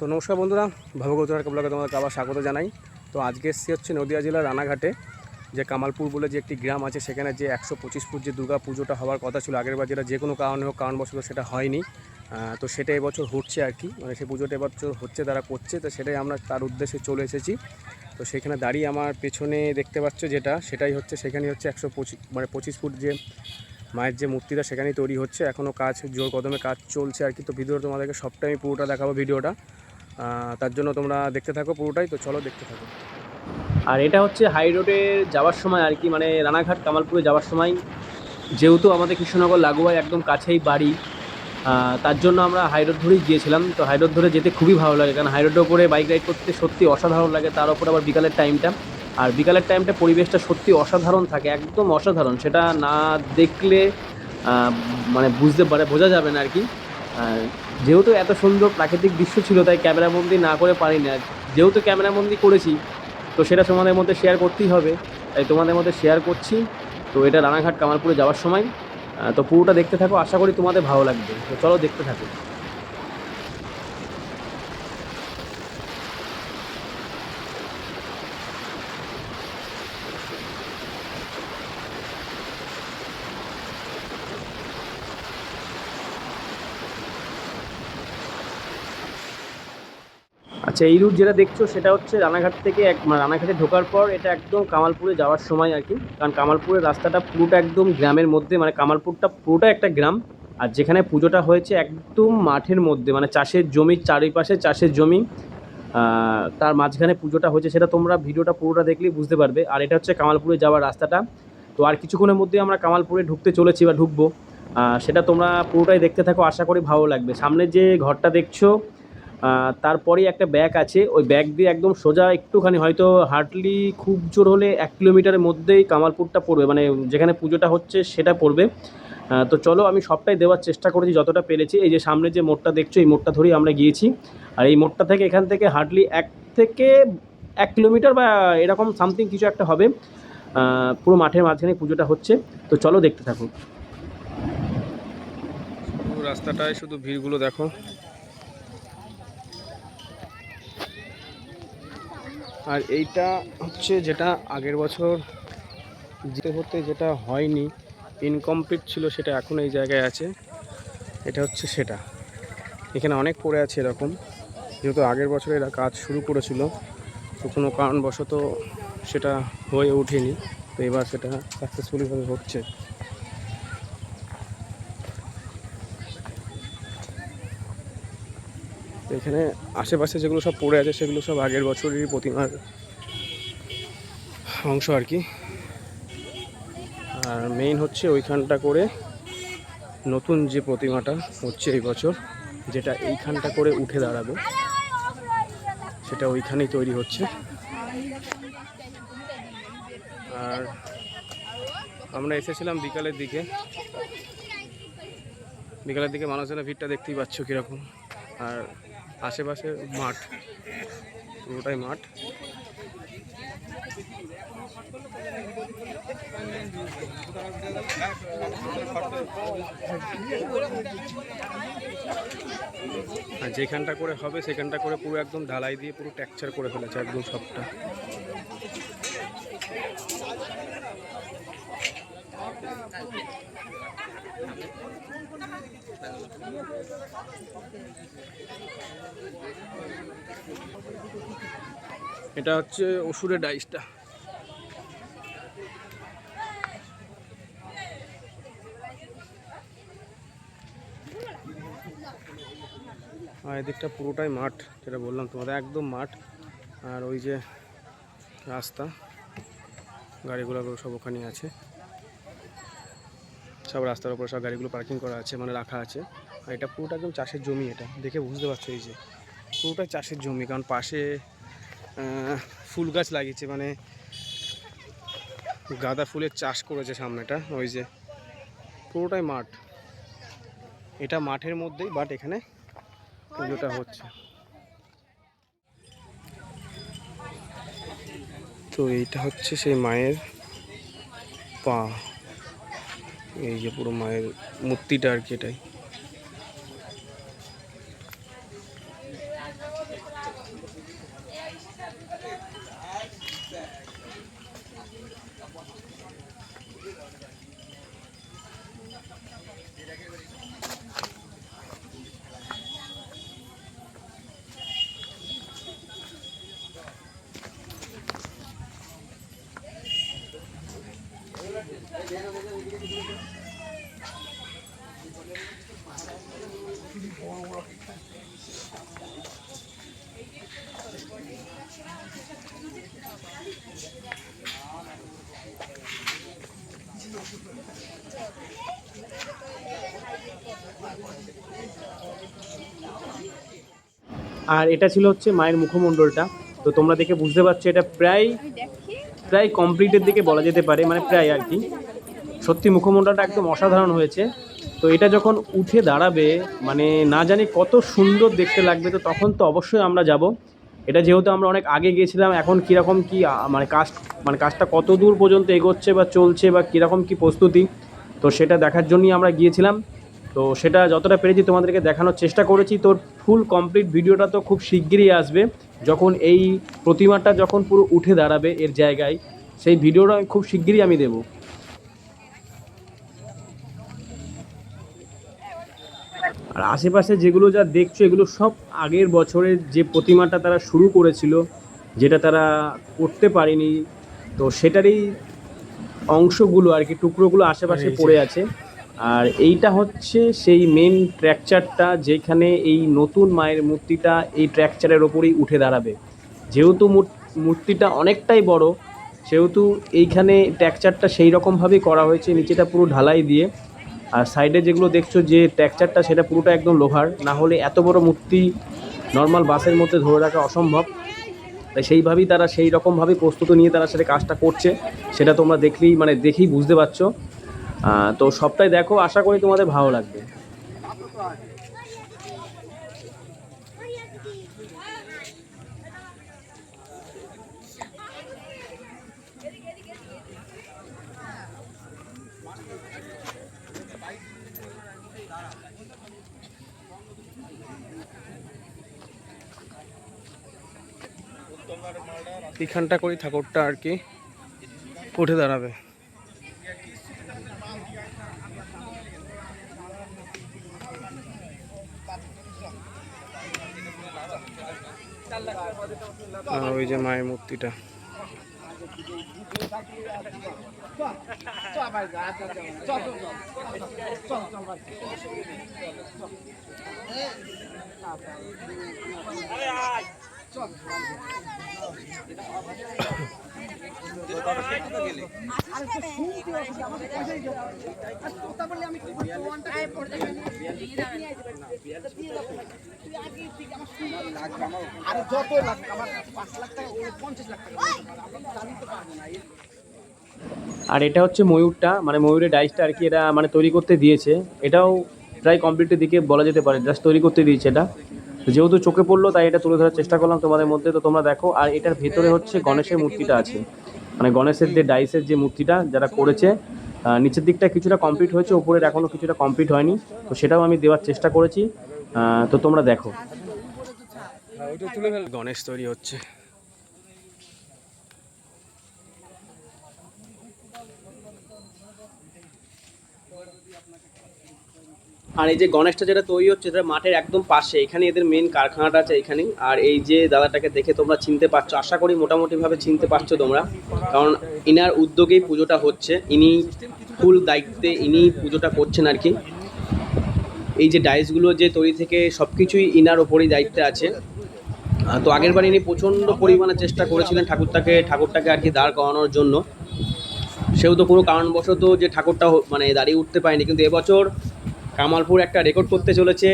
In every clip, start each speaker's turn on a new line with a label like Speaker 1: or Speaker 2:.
Speaker 1: তো নমস্কার বন্ধুরা, ভাবগৌতর ব্লগে তোমাদেরকে আবার স্বাগত জানাই। তো আজকে এসেছি হচ্ছে নদিয়া জেলার রানাঘাটে, যে কামালপুর বলে যে একটি গ্রাম আছে, সেখানে যে 125 ফুট যে দুর্গা পুজোটা হওয়ার কথা ছিল আগেরবার, যেটা যে কোনো কারণে হোক কারণবশত সেটা হয়নি। তো সেটা এবছর হচ্ছে আর কি, মানে সেই পুজোটা এবছর হচ্ছে, তারা করছে। তো সেটাই আমরা তার উদ্দেশ্যে চলে এসেছি। তো সেখানে দাঁড়িয়ে আমার পেছনে দেখতে পাচ্ছ যেটা, সেটাই হচ্ছে, সেখানে হচ্ছে 125 ফুট যে মায়ের যে মূর্তিটা সেখানেই তৈরি হচ্ছে। এখনও কাজ জোর কদমে কাজ চলছে আর কি। তো ভিডিওটা তোমাদেরকে সবটাই আমি পুরোটা দেখাবো ভিডিওটা, তার জন্য তোমরা দেখতে থাকো পুরোটাই। তো চলো দেখতে থাকো। আর এটা হচ্ছে হাই রোডে যাওয়ার সময় আর কি, মানে রানাঘাট কামালপুরে যাওয়ার সময়, যেহেতু আমাদের কৃষ্ণনগর লাগোয়া একদম কাছেই বাড়ি, তার জন্য আমরা হাই রোড ধরেই গিয়েছিলাম। তো হাই রোড ধরে যেতে খুবই ভালো লাগে, কারণ হাই রোডের উপরে বাইক রাইড করতে সত্যি অসাধারণ লাগে। তার উপর আবার বিকালের টাইমটা, আর বিকালের টাইমটা পরিবেশটা সত্যি অসাধারণ থাকে, একদম অসাধারণ। সেটা না দেখলে মানে বোঝা যাবে না আর কি। যেহেতু এত সুন্দর প্রাকৃতিক দৃশ্য ছিল, তাই ক্যামেরাবন্দি না করে পারি না। যেহেতু ক্যামেরাবন্দি করেছি, তো সেটা তোমাদের মধ্যে শেয়ার করতেই হবে, তাই তোমাদের মধ্যে শেয়ার করছি। তো এটা রানাঘাট কামালপুরে যাওয়ার সময়। তো পুরোটা দেখতে থাকো, আশা করি তোমাদের ভালো লাগবে। তো চলো দেখতে থাকো। আচ্ছা, এই রুট যেটা দেখছো সেটা হচ্ছে রানাঘাট থেকে রানাঘাটে ঢোকার পর এটা একদম কামালপুরে যাওয়ার সময় আর কি। কারণ কামালপুরের রাস্তাটা পুরোটা একদম গ্রামের মধ্যে, মানে কামালপুরটা পুরোটা একটা গ্রাম। আর যেখানে পুজোটা হয়েছে একদম মাঠের মধ্যে, মানে চাষের জমির চারিপাশে চাষের জমি, তার মাঝখানে পুজোটা হয়েছে। সেটা তোমরা ভিডিওটা পুরোটা দেখলেই বুঝতে পারবে। আর এটা হচ্ছে কামালপুরে যাওয়ার রাস্তাটা। তো আর কিছুক্ষণের মধ্যে আমরা কামালপুরে ঢুকতে চলেছি বা ঢুকবো। সেটা তোমরা পুরোটাই দেখতে থাকো, আশা করি ভালো লাগবে। সামনে যে ঘরটা দেখছো, তারপরেই একটা ব্যাগ আছে, ওই ব্যাগ দিয়ে একদম সোজা একটুখানি, হয়তো হার্ডলি খুব জোর হলে 1 কিলোমিটারের মধ্যেই কামালপুরটা পড়বে, মানে যেখানে পুজোটা হচ্ছে সেটা পড়বে। তো চলো, আমি সবটাই দেওয়ার চেষ্টা করেছি যতটা পেরেছি। এই যে সামনে যে মোড়টা দেখছো, এই মোড়টা ধরেই আমরা গিয়েছি। আর এই মোড়টা থেকে, এখান থেকে হার্ডলি 1 কিলোমিটার বা এরকম সামথিং কিছু একটা হবে। পুরো মাঠের মাঝখানে পুজোটা হচ্ছে। তো চলো দেখতে থাকুন। পুরো রাস্তাটায় শুধু ভিড়গুলো দেখো। আর এইটা হচ্ছে যেটা আগের বছর যেতে হতে যেটা হয়নি, ইনকমপ্লিট ছিল, সেটা এখন এই জায়গায় আছে। এটা হচ্ছে সেটা, এখানে অনেক পড়ে আছে এরকম। যেহেতু আগের বছর এরা কাজ শুরু করেছিল, তো কোনো কারণবশত সেটা হয়ে ওঠেনি। তো এবার সেটা সাকসেসফুলিভাবে হচ্ছে। তো এখানে আশেপাশে যেগুলো সব পড়ে আছে, সেগুলো সব আগের বছরেরই প্রতিমার অংশ আর কি। আর মেইন হচ্ছে ওইখানটা করে নতুন যে প্রতিমাটা হচ্ছে এই বছর, যেটা এইখানটা করে উঠে দাঁড়াবে, সেটা ওইখানেই তৈরি হচ্ছে। আর আমরা এসেছিলাম বিকালের দিকে, মানুষজনের ভিড়টা দেখতেই পাচ্ছ কীরকম। আর আশেপাশে মাঠ, পুরোটাই মাঠ। আর যেখানটা করে হবে সেখানটা করে পুরো একদম ঢালাই দিয়ে পুরো টেক্সচার করে ফেলেছে একদম সবটা। এটা হচ্ছে অসুরের ডাইসটা। আর এদিকটা পুরোটাই মাঠ, যেটা বললাম তোমাদের, একদম মাঠ। আর ওই যে রাস্তা, গাড়িগুলো সব ওখানে আছে, সব রাস্তার উপর সব গাড়িগুলো পার্কিং করা আছে, মানে রাখা আছে। আর এটা পুরোটা একদম চাষের জমি, এটা দেখে বুঝতে পারছো। এই যে পুরোটাই চাষের জমি, কারণ পাশে ফুল গাছ লাগিয়েছে, মানে গাঁদা ফুলের চাষ করেছে সামনেটা। ওই যে পুরোটাই মাঠ, এটা মাঠের মধ্যেই, বাট এখানে পুজোটা হচ্ছে। তো এইটা হচ্ছে সেই মায়ের পা, এই যে পুরো মায়ের মূর্তিটা আর কি, এটাই। আর এটা ছিল হচ্ছে মায়ের মুখমণ্ডলটা। তো তোমরা দেখে বুঝতে পারছো এটা প্রায় প্রায় কমপ্লিটের দিকে বলা যেতে পারে, মানে প্রায় আর কি। সত্যি মুখমণ্ডলটা একদম অসাধারণ হয়েছে। তো এটা যখন উঠে দাঁড়াবে মানে না জানি কত সুন্দর দেখতে লাগবে। তো তখন তো অবশ্যই আমরা যাব। এটা যেহেতু আমরা অনেক আগে গিয়েছিলাম, এখন কীরকম কী মানে কাজটা কত দূর পর্যন্ত এগোচ্ছে বা চলছে বা কীরকম কী প্রস্তুতি, তো সেটা দেখার জন্যই আমরা গিয়েছিলাম। তো সেটা যতটা পেরেছি তোমাদেরকে দেখানোর চেষ্টা করেছি। তোর ফুল কমপ্লিট ভিডিওটা তো খুব শিগগিরই আসবে, যখন এই প্রতিমাটা যখন পুরো উঠে দাঁড়াবে এর জায়গায়, সেই ভিডিওটা খুব শিগগিরই আমি দেবো। আর আশেপাশে যেগুলো যা দেখছো এগুলো সব আগের বছরের যে প্রতিমাটা তারা শুরু করেছিল, যেটা তারা করতে পারেনি, তো সেটারই অংশগুলো আর কি, টুকরোগুলো আশেপাশে পড়ে আছে। আর এইটা হচ্ছে সেই মেন স্ট্রাকচারটা, যেখানে এই নতুন মায়ের মূর্তিটা এই স্ট্রাকচারের ওপরেই উঠে দাঁড়াবে। যেহেতু মূর্তিটা অনেকটাই বড়, সেহেতু এইখানে স্ট্রাকচারটা সেই রকমভাবেই করা হয়েছে, নিচেটা পুরো ঢালাই দিয়ে। আর সাইডে যেগুলো দেখছো যে স্ট্রাকচারটা, সেটা পুরোটা একদম লোহার, না হলে এত বড় মূর্তি নর্মাল বাসের মধ্যে ধরে রাখা অসম্ভব। তাই সেইভাবেই তারা সেই রকমভাবেই প্রস্তুতি নিয়ে তারা সেটা কাজটা করছে, সেটা তোমরা দেখেই বুঝতে পারছো। তো সবটাই দেখো, আশা করি তোমাদের ভালো লাগবে। এখানটা করি ঠাকুরটা আর কি উঠে দাঁড়াবে। আর ওই যে মায়ের মূর্তিটা। আর এটা হচ্ছে ময়ূরটা, মানে ময়ূরের ডাইসটা আর কি, এটা মানে তৈরি করতে দিয়েছে। এটাও প্রায় কমপ্লিটের দিকে বলা যেতে পারে, জাস্ট তৈরি করতে দিয়েছে এটা। যেহেতু চোখে পড়লো তাই এটা তুলে ধরার চেষ্টা করলাম তোমাদের মধ্যে। তো তোমরা দেখো। আর এটার ভেতরে হচ্ছে গণেশের মূর্তিটা আছে, মানে গণেশের যে ডাইসের যে মূর্তিটা যারা করেছে, নিচের দিকটা কিছুটা কমপ্লিট হয়েছে, উপরের এখনও কিছুটা কমপ্লিট হয়নি। তো সেটাও আমি দেওয়ার চেষ্টা করেছি। তো তোমরা দেখো। গণেশ তৈরি হচ্ছে। আর এই যে গণেশটা যেটা তৈরি হচ্ছে সেটা মাঠের একদম পাশে, এখানে এদের মেন কারখানাটা আছে এখানেই। আর এই যে দাদাটাকে দেখে তোমরা চিনতে পারছো, আশা করি মোটামুটিভাবে চিনতে পারছো তোমরা, কারণ ইনার উদ্যোগেই পুজোটা হচ্ছে। ইনি ফুল দায়িত্বে ইনি পুজোটা করছেন আর কি। এই যে ডাইসগুলো যে তৈরি থেকে সব কিছুই ইনার ওপরেই দায়িত্বে আছে। তো আগের বার ইনি প্রচণ্ড পরিমাণে চেষ্টা করেছিলেন ঠাকুরটাকে আর কি দাঁড় করানোর জন্য। সেও তো কোনো কারণবশত যে ঠাকুরটা মানে দাঁড়িয়ে উঠতে পারেনি, কিন্তু এবছর কামালপুর একটা রেকর্ড করতে চলেছে।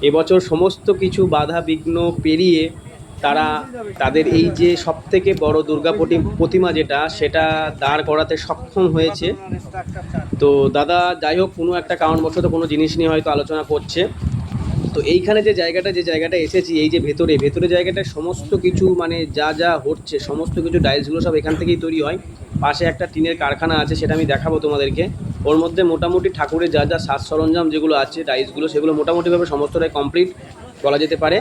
Speaker 1: এবছর সমস্ত কিছু বাধা বিঘ্ন পেরিয়ে তারা তাদের এই যে সবথেকে বড় দুর্গা প্রতিমা সেটা দাঁড় করাতে সক্ষম হয়েছে। তো দাদা যাই হোক কোনো একটা কারণবশত কোনো জিনিস নিয়ে হয়তো আলোচনা করছে। তো এইখানে যে জায়গাটা এসেছি, এই যে ভেতরে জায়গাটা সমস্ত কিছু মানে যা হচ্ছে সমস্ত কিছু ডাইসগুলো সব এখান থেকেই তৈরি হয়। পাশে একটা টিনের কারখানা আছে, সেটা আমি দেখাবো তোমাদেরকে। ওর মধ্যে মোটামুটি ঠাকুরের যা সাজ সরঞ্জাম যেগুলো আছে ডাইসগুলো, সেগুলো মোটামুটিভাবে সমস্তটাই কমপ্লিট বলা যেতে পারে।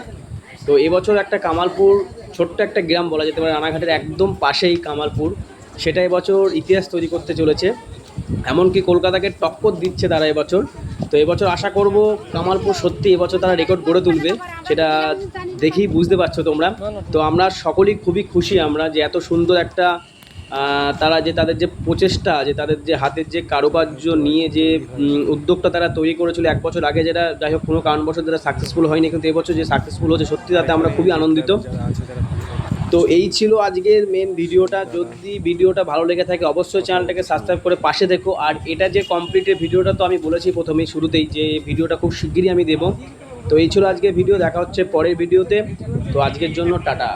Speaker 1: তো এবছর একটা কামালপুর, ছোট্ট একটা গ্রাম বলা যেতে পারে, রানাঘাটের একদম পাশেই কামালপুর, সেটা এবছর ইতিহাস তৈরি করতে চলেছে। এমনকি কলকাতাকে টক্কর দিচ্ছে তারা এবছর। তো এবছর আশা করব কামালপুর সত্যি এবছর তারা রেকর্ড গড়ে তুলবে, সেটা দেখেই বুঝতে পারছো তোমরা। তো আমরা সকলেই খুবই খুশি আমরা যে এত সুন্দর একটা তারা যে তাদের যে প্রচেষ্টা, যে তাদের যে হাতের যে কারুকার্য নিয়ে যে উদ্যোগটা তারা তৈরি করেছিল 1 বছর আগে, যেটা যাই হোক কোনো কারণবশত তারা সাকসেসফুল হয়নি, কিন্তু এবছর যে সাকসেসফুল হচ্ছে সত্যি তাতে আমরা খুবই আনন্দিত। তো এই ছিল আজকের মেন ভিডিওটা। যদি ভিডিওটা ভালো লেগে থাকে অবশ্যই চ্যানেলটাকে সাবস্ক্রাইব করে পাশে দেখো। আর এটা যে কমপ্লিটের ভিডিওটা তো আমি বলেছি প্রথমেই শুরুতেই যে ভিডিওটা খুব শিগগিরই আমি দেবো। তো এই ছিল আজকের ভিডিও, দেখা হচ্ছে পরের ভিডিওতে। তো আজকের জন্য টাটা।